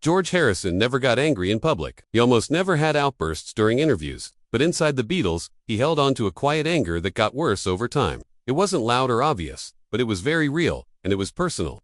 George Harrison never got angry in public. He almost never had outbursts during interviews, but inside the Beatles, he held on to a quiet anger that got worse over time. It wasn't loud or obvious, but it was very real, and it was personal.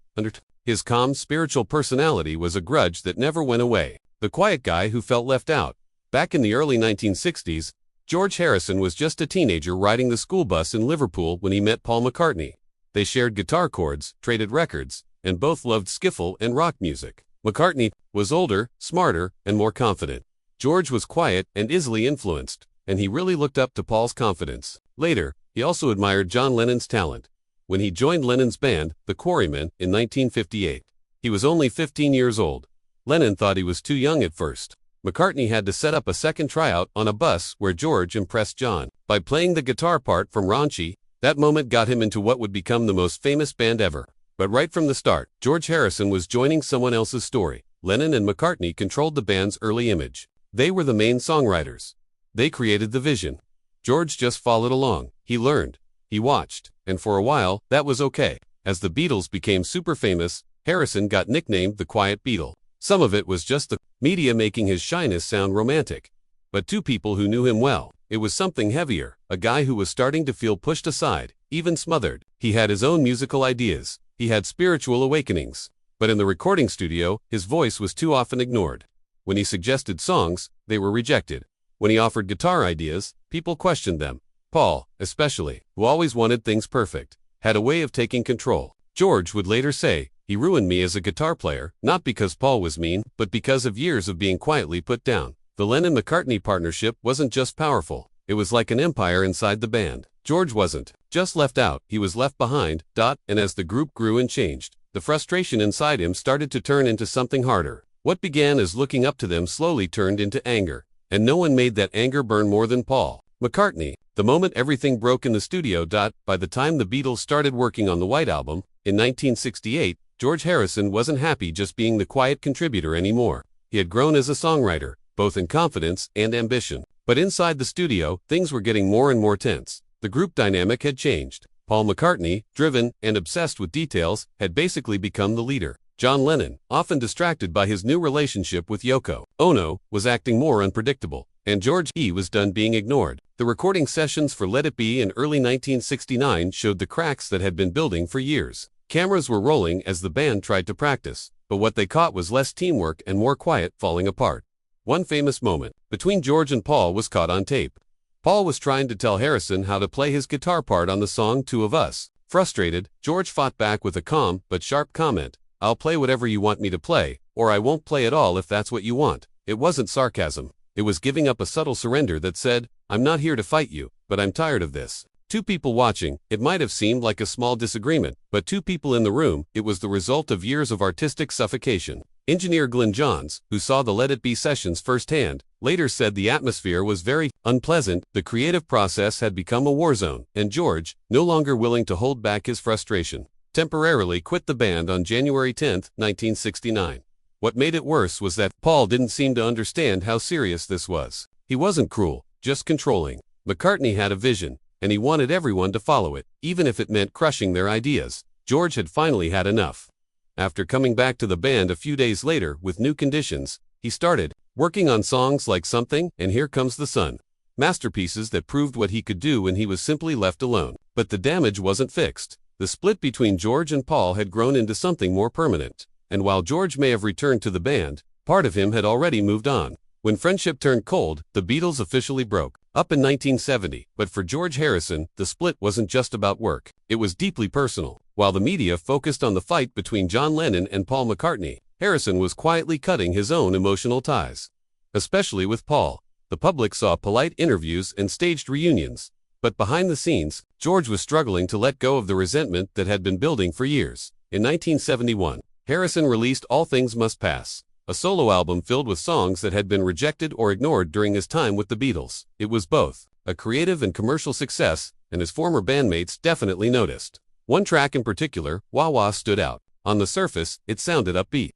His calm, spiritual personality was a grudge that never went away. The quiet guy who felt left out. Back in the early 1960s, George Harrison was just a teenager riding the school bus in Liverpool when he met Paul McCartney. They shared guitar chords, traded records, and both loved skiffle and rock music. McCartney was older, smarter, and more confident. George was quiet and easily influenced, and he really looked up to Paul's confidence. Later, he also admired John Lennon's talent. When he joined Lennon's band, the Quarrymen, in 1958, he was only 15 years old. Lennon thought he was too young at first. McCartney had to set up a second tryout on a bus where George impressed John by playing the guitar part from Raunchy. That moment got him into what would become the most famous band ever. But right from the start, George Harrison was joining someone else's story. Lennon and McCartney controlled the band's early image. They were the main songwriters. They created the vision. George just followed along. He learned. He watched. And for a while, that was okay. As the Beatles became super famous, Harrison got nicknamed the Quiet Beatle. Some of it was just the media making his shyness sound romantic. But two people who knew him well, it was something heavier, a guy who was starting to feel pushed aside, even smothered. He had his own musical ideas. He had spiritual awakenings. But in the recording studio, his voice was too often ignored. When he suggested songs, they were rejected. When he offered guitar ideas, people questioned them. Paul, especially, who always wanted things perfect, had a way of taking control. George would later say, "He ruined me as a guitar player, not because Paul was mean, but because of years of being quietly put down." The Lennon-McCartney partnership wasn't just powerful, it was like an empire inside the band. George wasn't just left out, he was left behind, and as the group grew and changed, the frustration inside him started to turn into something harder. What began as looking up to them slowly turned into anger, and no one made that anger burn more than Paul McCartney. The moment everything broke in the studio. By the time the Beatles started working on the White Album, in 1968, George Harrison wasn't happy just being the quiet contributor anymore. He had grown as a songwriter, both in confidence and ambition. But inside the studio, things were getting more and more tense. The group dynamic had changed. Paul McCartney, driven and obsessed with details, had basically become the leader. John Lennon, often distracted by his new relationship with Yoko Ono, was acting more unpredictable. And George was done being ignored. The recording sessions for Let It Be in early 1969 showed the cracks that had been building for years. Cameras were rolling as the band tried to practice, but what they caught was less teamwork and more quiet falling apart. One famous moment between George and Paul was caught on tape. Paul was trying to tell Harrison how to play his guitar part on the song Two of Us. Frustrated, George fought back with a calm but sharp comment, "I'll play whatever you want me to play, or I won't play at all if that's what you want." It wasn't sarcasm. It was giving up a subtle surrender that said, "I'm not here to fight you, but I'm tired of this." Two people watching, it might have seemed like a small disagreement, but two people in the room, it was the result of years of artistic suffocation. Engineer Glenn Johns, who saw the Let It Be sessions firsthand, later said the atmosphere was very unpleasant. The creative process had become a war zone, and George, no longer willing to hold back his frustration, temporarily quit the band on January 10, 1969. What made it worse was that Paul didn't seem to understand how serious this was. He wasn't cruel, just controlling. McCartney had a vision, and he wanted everyone to follow it, even if it meant crushing their ideas. George had finally had enough. After coming back to the band a few days later with new conditions, he started working on songs like Something and Here Comes the Sun. Masterpieces that proved what he could do when he was simply left alone. But the damage wasn't fixed. The split between George and Paul had grown into something more permanent. And while George may have returned to the band, part of him had already moved on. When friendship turned cold, the Beatles officially broke up in 1970. But for George Harrison, the split wasn't just about work. It was deeply personal. While the media focused on the fight between John Lennon and Paul McCartney, Harrison was quietly cutting his own emotional ties. Especially with Paul, the public saw polite interviews and staged reunions. But behind the scenes, George was struggling to let go of the resentment that had been building for years. In 1971, Harrison released All Things Must Pass, a solo album filled with songs that had been rejected or ignored during his time with the Beatles. It was both a creative and commercial success, and his former bandmates definitely noticed. One track in particular, Wah Wah, stood out. On the surface, it sounded upbeat.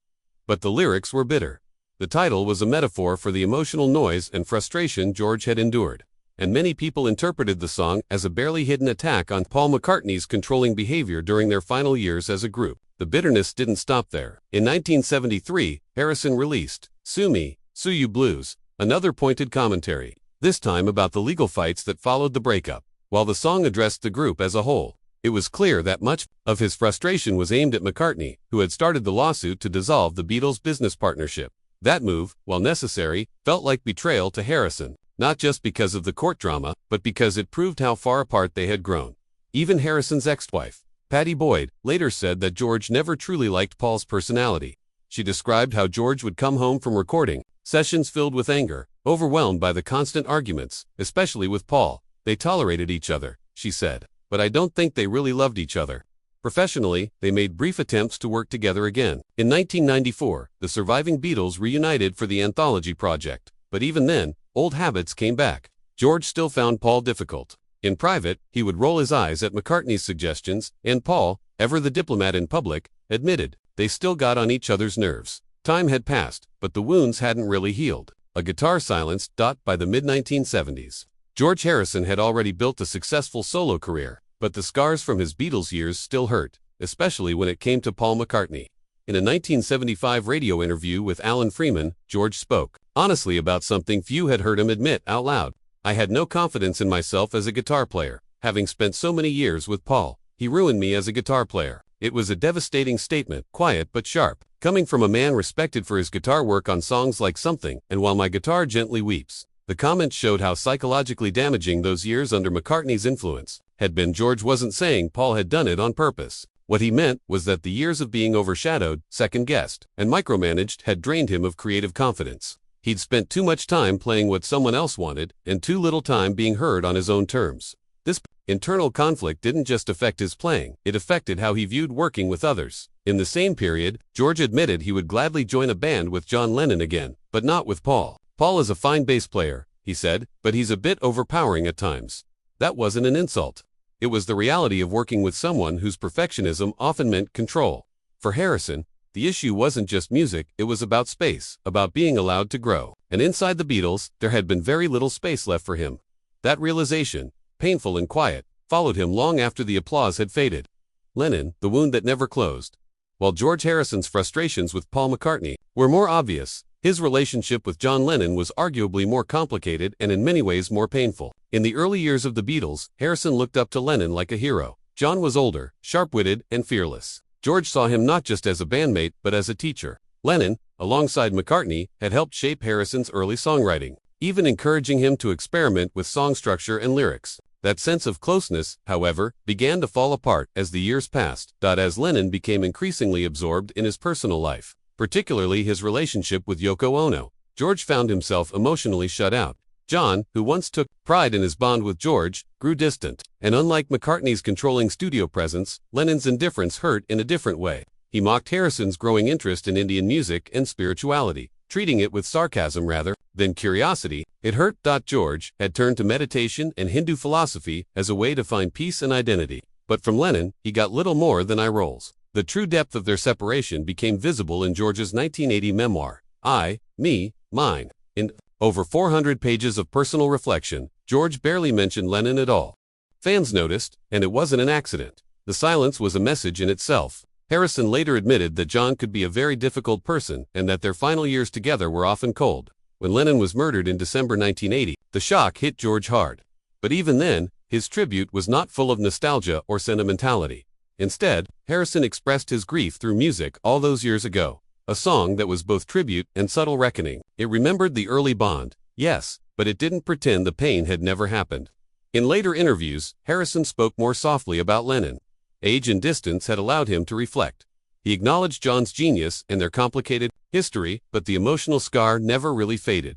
But the lyrics were bitter. The title was a metaphor for the emotional noise and frustration George had endured. And many people interpreted the song as a barely hidden attack on Paul McCartney's controlling behavior during their final years as a group. the bitterness didn't stop there. In 1973, Harrison released Sue Me, Sue You Blues, another pointed commentary, this time about the legal fights that followed the breakup. While the song addressed the group as a whole, it was clear that much of his frustration was aimed at McCartney, who had started the lawsuit to dissolve the Beatles' business partnership. That move, while necessary, felt like betrayal to Harrison, not just because of the court drama, but because it proved how far apart they had grown. Even Harrison's ex-wife, Pattie Boyd, later said that George never truly liked Paul's personality. She described how George would come home from recording sessions filled with anger, overwhelmed by the constant arguments, especially with Paul. They tolerated each other, she said, but I don't think they really loved each other. Professionally, they made brief attempts to work together again. In 1994, the surviving Beatles reunited for the anthology project, but even then, old habits came back. George still found Paul difficult. In private, he would roll his eyes at McCartney's suggestions, and Paul, ever the diplomat in public, admitted they still got on each other's nerves. Time had passed, but the wounds hadn't really healed. A guitar silence. By the mid-1970s, George Harrison had already built a successful solo career, but the scars from his Beatles years still hurt, especially when it came to Paul McCartney. In a 1975 radio interview with Alan Freeman, George spoke honestly about something few had heard him admit out loud. I had no confidence in myself as a guitar player, having spent so many years with Paul. He ruined me as a guitar player. It was a devastating statement, quiet but sharp, coming from a man respected for his guitar work on songs like Something and While My Guitar Gently Weeps. The comment showed how psychologically damaging those years under McCartney's influence had been. George wasn't saying Paul had done it on purpose. What he meant was that the years of being overshadowed, second-guessed, and micromanaged had drained him of creative confidence. He'd spent too much time playing what someone else wanted, and too little time being heard on his own terms. This internal conflict didn't just affect his playing, it affected how he viewed working with others. In the same period, George admitted he would gladly join a band with John Lennon again, but not with Paul. Paul is a fine bass player, he said, but he's a bit overpowering at times. That wasn't an insult. It was the reality of working with someone whose perfectionism often meant control. For Harrison, the issue wasn't just music, it was about space, about being allowed to grow. And inside the Beatles, there had been very little space left for him. That realization, painful and quiet, followed him long after the applause had faded. Lennon, the wound that never closed. While George Harrison's frustrations with Paul McCartney were more obvious, his relationship with John Lennon was arguably more complicated and in many ways more painful. In the early years of the Beatles, Harrison looked up to Lennon like a hero. John was older, sharp-witted, and fearless. George saw him not just as a bandmate, but as a teacher. Lennon, alongside McCartney, had helped shape Harrison's early songwriting, even encouraging him to experiment with song structure and lyrics. That sense of closeness, however, began to fall apart as the years passed, as Lennon became increasingly absorbed in his personal life, particularly his relationship with Yoko Ono. George found himself emotionally shut out. John, who once took pride in his bond with George, grew distant, and unlike McCartney's controlling studio presence, Lennon's indifference hurt in a different way. He mocked Harrison's growing interest in Indian music and spirituality, treating it with sarcasm rather than curiosity. It hurt. George had turned to meditation and Hindu philosophy as a way to find peace and identity. But from Lennon, he got little more than eye rolls. The true depth of their separation became visible in George's 1980 memoir, I, Me, Mine. In over 400 pages of personal reflection, George barely mentioned Lennon at all. Fans noticed, and it wasn't an accident. The silence was a message in itself. Harrison later admitted that John could be a very difficult person and that their final years together were often cold. When Lennon was murdered in December 1980, the shock hit George hard. But even then, his tribute was not full of nostalgia or sentimentality. Instead, Harrison expressed his grief through music all those years ago. A song that was both tribute and subtle reckoning. It remembered the early bond, yes, but it didn't pretend the pain had never happened. In later interviews, Harrison spoke more softly about Lennon. Age and distance had allowed him to reflect. He acknowledged John's genius and their complicated history, but the emotional scar never really faded.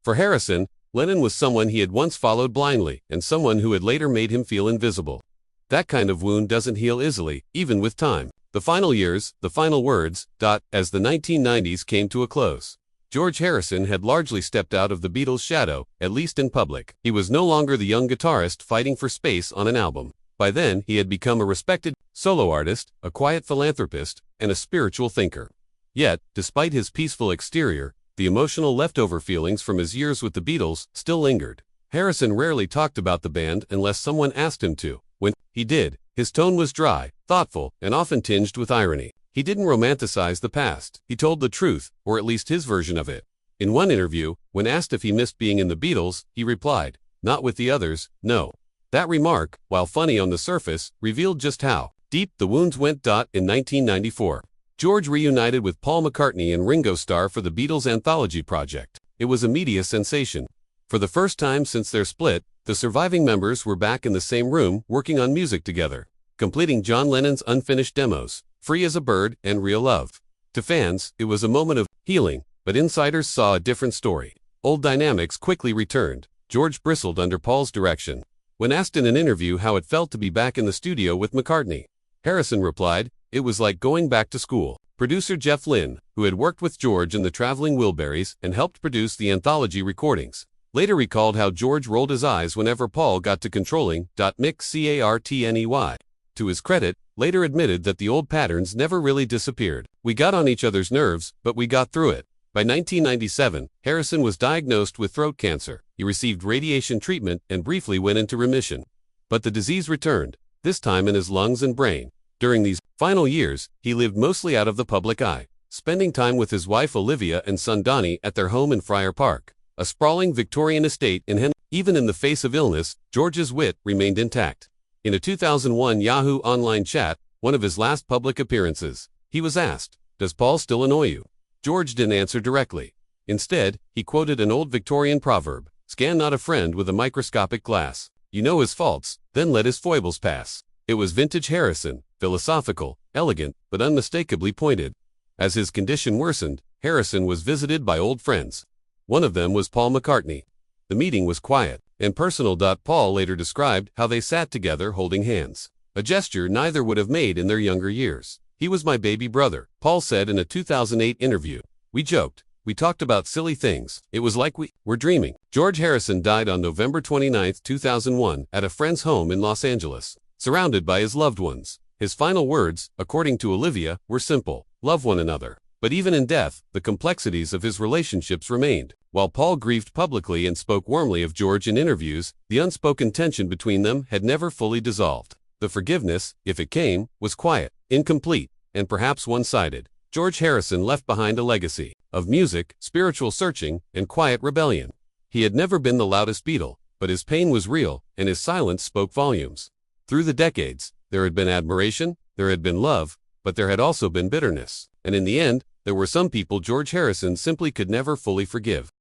For Harrison, Lennon was someone he had once followed blindly, and someone who had later made him feel invisible. That kind of wound doesn't heal easily, even with time. The final years, the final words, as the 1990s came to a close. George Harrison had largely stepped out of the Beatles' shadow, at least in public. He was no longer the young guitarist fighting for space on an album. By then, he had become a respected solo artist, a quiet philanthropist, and a spiritual thinker. Yet, despite his peaceful exterior, the emotional leftover feelings from his years with the Beatles still lingered. Harrison rarely talked about the band unless someone asked him to. When he did, his tone was dry, thoughtful, and often tinged with irony. He didn't romanticize the past. He told the truth, or at least his version of it. In one interview, when asked if he missed being in the Beatles, he replied, "Not with the others, no." That remark, while funny on the surface, revealed just how deep the wounds went. In 1994, George reunited with Paul McCartney and Ringo Starr for the Beatles anthology project. It was a media sensation. For the first time since their split, the surviving members were back in the same room working on music together, completing John Lennon's unfinished demos, Free as a Bird and Real Love. To fans, it was a moment of healing, but insiders saw a different story. Old dynamics quickly returned. George bristled under Paul's direction. When asked in an interview how it felt to be back in the studio with McCartney, Harisson replied, "It was like going back to school." Producer Jeff Lynne, who had worked with George in the Traveling Wilburys and helped produce the anthology recordings, later recalled how George rolled his eyes whenever Paul got to controlling .mix CARTNEY. To his credit, later admitted that the old patterns never really disappeared. "We got on each other's nerves, but we got through it." By 1997, Harisson was diagnosed with throat cancer. He received radiation treatment and briefly went into remission. But the disease returned, this time in his lungs and brain. During these final years, he lived mostly out of the public eye, spending time with his wife Olivia and son Donnie at their home in Friar Park, a sprawling Victorian estate in Hen. Even in the face of illness, George's wit remained intact. In a 2001 Yahoo online chat, one of his last public appearances, he was asked, "Does Paul still annoy you?" George didn't answer directly. Instead, he quoted an old Victorian proverb, "Scan not a friend with a microscopic glass. You know his faults, then let his foibles pass." It was vintage Harisson, philosophical, elegant, but unmistakably pointed. As his condition worsened, Harisson was visited by old friends. One of them was Paul McCartney. The meeting was quiet and personal. Paul later described how they sat together holding hands, a gesture neither would have made in their younger years. "He was my baby brother," Paul said in a 2008 interview. "We joked. We talked about silly things. It was like we were dreaming." George Harisson died on November 29, 2001, at a friend's home in Los Angeles, surrounded by his loved ones. His final words, according to Olivia, were simple: "Love one another." But even in death, the complexities of his relationships remained. While Paul grieved publicly and spoke warmly of George in interviews, the unspoken tension between them had never fully dissolved. The forgiveness, if it came, was quiet, incomplete, and perhaps one-sided. George Harisson left behind a legacy of music, spiritual searching, and quiet rebellion. He had never been the loudest Beatle, but his pain was real, and his silence spoke volumes. Through the decades, there had been admiration, there had been love, but there had also been bitterness. And in the end, there were some people George Harisson simply could never fully forgive.